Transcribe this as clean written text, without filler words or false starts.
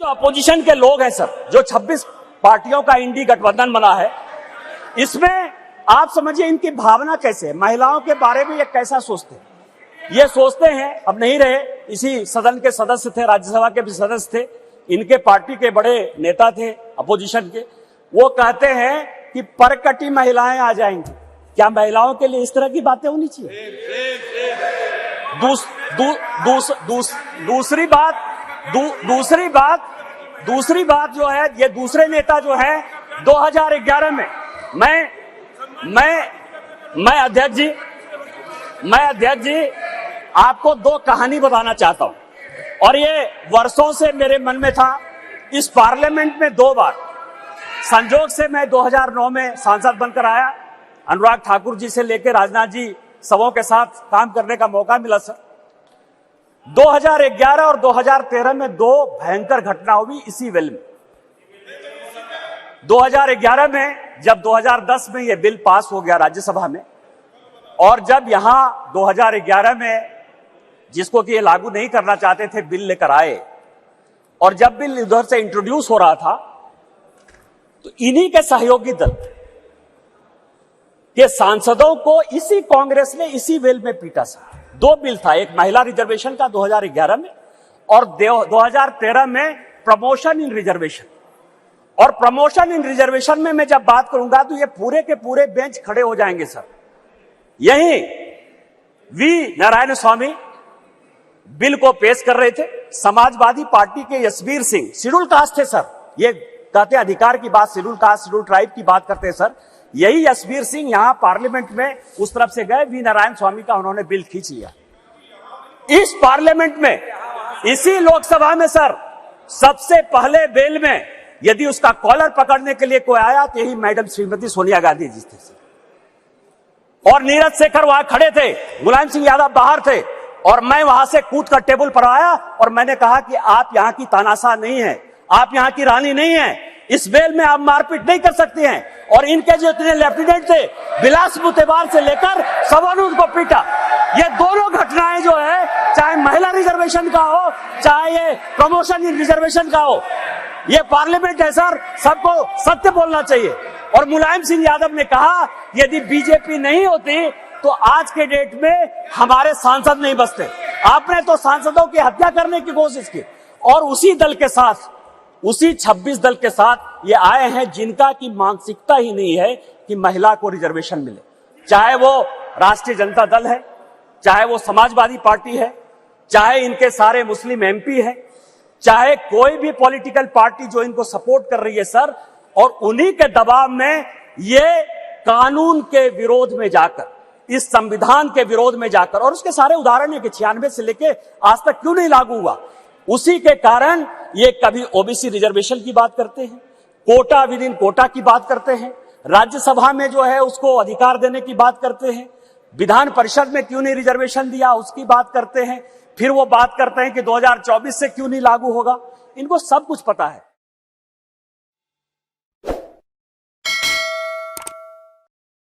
जो अपोजिशन के लोग हैं सर, जो 26 पार्टियों का इंडी गठबंधन बना है, इसमें आप समझिए इनकी भावना कैसे है, महिलाओं के बारे में ये कैसा सोचते हैं। ये सोचते हैं, अब नहीं रहे, इसी सदन के सदस्य थे, राज्यसभा के भी सदस्य थे, इनके पार्टी के बड़े नेता थे अपोजिशन के, वो कहते हैं कि परकटी महिलाएं आ जाएंगी। क्या महिलाओं के लिए इस तरह की बातें होनी चाहिए? दूसरी बात जो है, ये दूसरे नेता जो है 2011 में मैं अध्यक्ष जी आपको दो कहानी बताना चाहता हूं, और ये वर्षों से मेरे मन में था। इस पार्लियामेंट में 2 बार संजोग से मैं 2009 में सांसद बनकर आया, अनुराग ठाकुर जी से लेकर राजनाथ जी सबों के साथ काम करने का मौका मिला सर। 2011 और 2013 में 2 भयंकर घटना हुई इसी वेल में। 2011 में जब 2010 में यह बिल पास हो गया राज्यसभा में, और जब यहां 2011 में जिसको कि ये लागू नहीं करना चाहते थे बिल लेकर आए, और जब बिल उधर से इंट्रोड्यूस हो रहा था, तो इन्हीं के सहयोगी दल के सांसदों को इसी कांग्रेस ने इसी वेल में पीटा सर। 2 बिल था, एक महिला रिजर्वेशन का 2011 में, और 2013 में प्रमोशन इन रिजर्वेशन। और प्रमोशन इन रिजर्वेशन में मैं जब बात करूंगा तो ये पूरे के पूरे बेंच खड़े हो जाएंगे सर। यही वी नारायण स्वामी बिल को पेश कर रहे थे, समाजवादी पार्टी के यशवीर सिंह, शेड्यूल कास्ट थे सर, ये कहते अधिकार की बात, शेड्यूल कास्ट शेड्यूल ट्राइब की बात करते हैं सर। यही यशवीर सिंह यहां पार्लियामेंट में उस तरफ से गए, वी नारायण स्वामी का उन्होंने बिल खींच लिया। इस पार्लियामेंट में, इसी लोकसभा में सर, सबसे पहले बिल में यदि उसका कॉलर पकड़ने के लिए कोई आया तो यही मैडम श्रीमती सोनिया गांधी जी थे सर। और नीरज शेखर वहां खड़े थे, मुलायम सिंह यादव बाहर थे, और मैं वहां से कूद कर टेबल पर आया और मैंने कहा कि आप यहां की तानाशाह नहीं है, आप यहां की रानी नहीं है, इस बेल में आप मारपीट नहीं कर सकते हैं। और इनके जो इतने लेफ्टिनेंट थे, बिलास मुतेबार से लेकर सबों ने उनको पीटा। ये दोनों घटनाएं जो है, चाहे महिला रिजर्वेशन का हो, चाहे ये प्रमोशन इन रिजर्वेशन का हो, ये पार्लियामेंट है सर, सबको सत्य बोलना चाहिए। और मुलायम सिंह यादव ने कहा यदि बीजेपी नहीं होती तो आज के डेट में हमारे सांसद नहीं बचते। आपने तो सांसदों की हत्या करने की कोशिश की, और उसी दल के साथ, उसी 26 दल के साथ ये आए हैं जिनका की मानसिकता ही नहीं है कि महिला को रिजर्वेशन मिले। चाहे वो राष्ट्रीय जनता दल है, चाहे वो समाजवादी पार्टी है, चाहे इनके सारे मुस्लिम एमपी है, चाहे कोई भी पॉलिटिकल पार्टी जो इनको सपोर्ट कर रही है सर, और उन्हीं के दबाव में ये कानून के विरोध में जाकर, इस संविधान के विरोध में जाकर, और उसके सारे उदाहरण है कि 96 से लेके आज तक क्यों नहीं लागू हुआ, उसी के कारण ये कभी ओबीसी रिजर्वेशन की बात करते हैं, कोटा विद इन कोटा की बात करते हैं, राज्यसभा में जो है उसको अधिकार देने की बात करते हैं, विधान परिषद में क्यों नहीं रिजर्वेशन दिया उसकी बात करते हैं, फिर वो बात करते हैं कि 2024 से क्यों नहीं लागू होगा। इनको सब कुछ पता है।